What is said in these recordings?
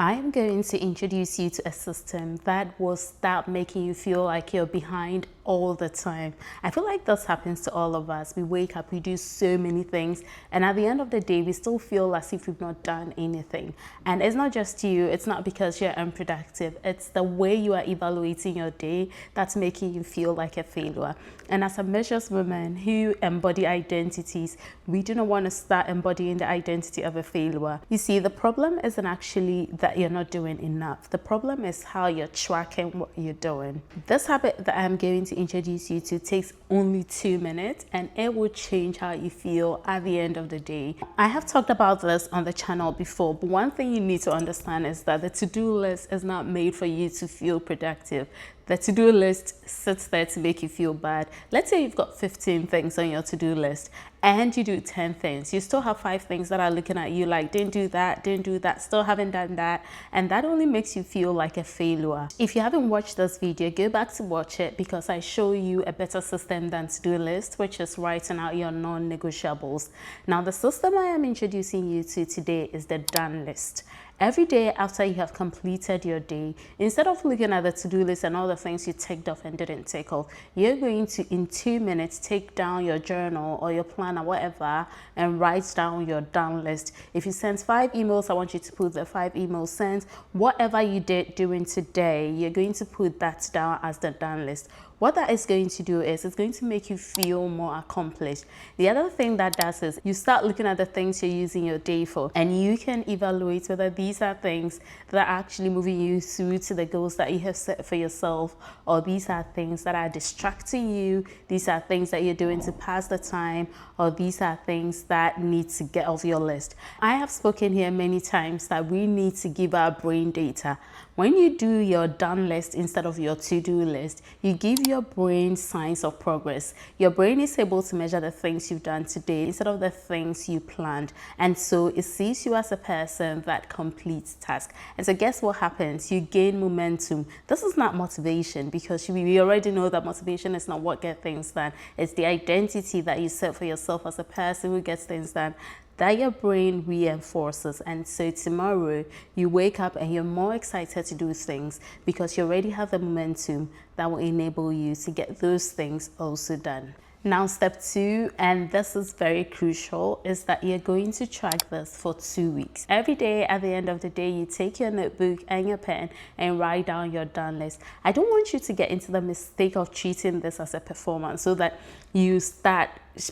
I am going to introduce you to a system that will stop making you feel like you're behind all the time. I feel like this happens to all of us. We wake up, we do so many things, and at the end of the day, we still feel as if we've not done anything. And it's not just you, it's not because you're unproductive, it's the way you are evaluating your day that's making you feel like a failure. And as ambitious women who embody identities, we do not want to start embodying the identity of a failure. You see, the problem isn't actually that you're not doing enough. The problem is how you're tracking what you're doing. This habit that I'm going to introduce you to takes only 2 minutes, and it will change how you feel at the end of the day. I have talked about this on the channel before, but one thing you need to understand is that the to-do list is not made for you to feel productive. The to-do list sits there to make you feel bad. Let's say you've got 15 things on your to-do list and you do 10 things. You still have 5 things that are looking at you like, didn't do that, still haven't done that. And that only makes you feel like a failure. If you haven't watched this video, go back to watch it because I show you a better system than to-do list, which is writing out your non-negotiables. Now, the system I am introducing you to today is the done list. Every day after you have completed your day, instead of looking at the to-do list and all the things you ticked off and didn't tick off, you're going to, in 2 minutes, take down your journal or your plan or whatever and write down your done list. If you sent 5 emails, I want you to put the 5 emails sent. Whatever you did during today, you're going to put that down as the done list. What that is going to do is it's going to make you feel more accomplished. The other thing that does is you start looking at the things you're using your day for, and you can evaluate whether these are things that are actually moving you through to the goals that you have set for yourself, or these are things that are distracting you, these are things that you're doing to pass the time, or these are things that need to get off your list. I have spoken here many times that we need to give our brain data. When you do your done list instead of your to-do list, you give your brain signs of progress. Your brain is able to measure the things you've done today instead of the things you planned. And so it sees you as a person that completes tasks. And so guess what happens? You gain momentum. This is not motivation because we already know that motivation is not what gets things done. It's the identity that you set for yourself as a person who gets things done that your brain reinforces. And so tomorrow you wake up and you're more excited to do things because you already have the momentum that will enable you to get those things also done. Now, step 2, and this is very crucial, is that you're going to track this for 2 weeks. Every day at the end of the day, you take your notebook and your pen and write down your done list. I don't want you to get into the mistake of treating this as a performance so that you start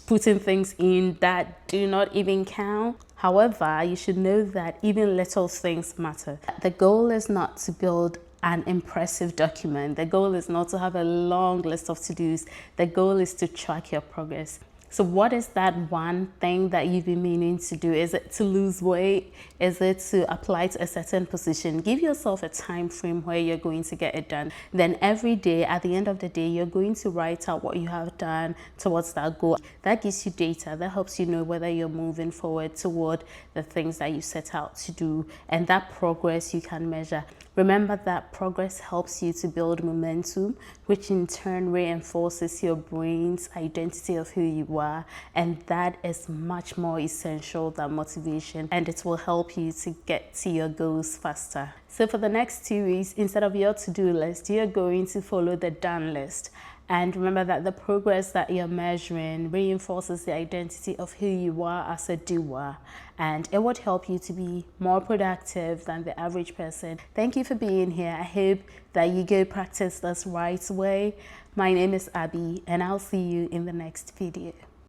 putting things in that do not even count. However, you should know that even little things matter. The goal is not to build an impressive document. The goal is not to have a long list of to-dos. The goal is to track your progress. So what is that one thing that you've been meaning to do? Is it to lose weight? Is it to apply to a certain position? Give yourself a time frame where you're going to get it done. Then every day, at the end of the day, you're going to write out what you have done towards that goal. That gives you data. That helps you know whether you're moving forward toward the things that you set out to do. And that progress you can measure. Remember that progress helps you to build momentum, which in turn reinforces your brain's identity of who you are. And that is much more essential than motivation, and it will help you to get to your goals faster. So for the next 2 weeks, instead of your to-do list, you're going to follow the done list. And remember that the progress that you're measuring reinforces the identity of who you are as a doer. And it would help you to be more productive than the average person. Thank you for being here. I hope that you go practice this right away. My name is Abbie, and I'll see you in the next video.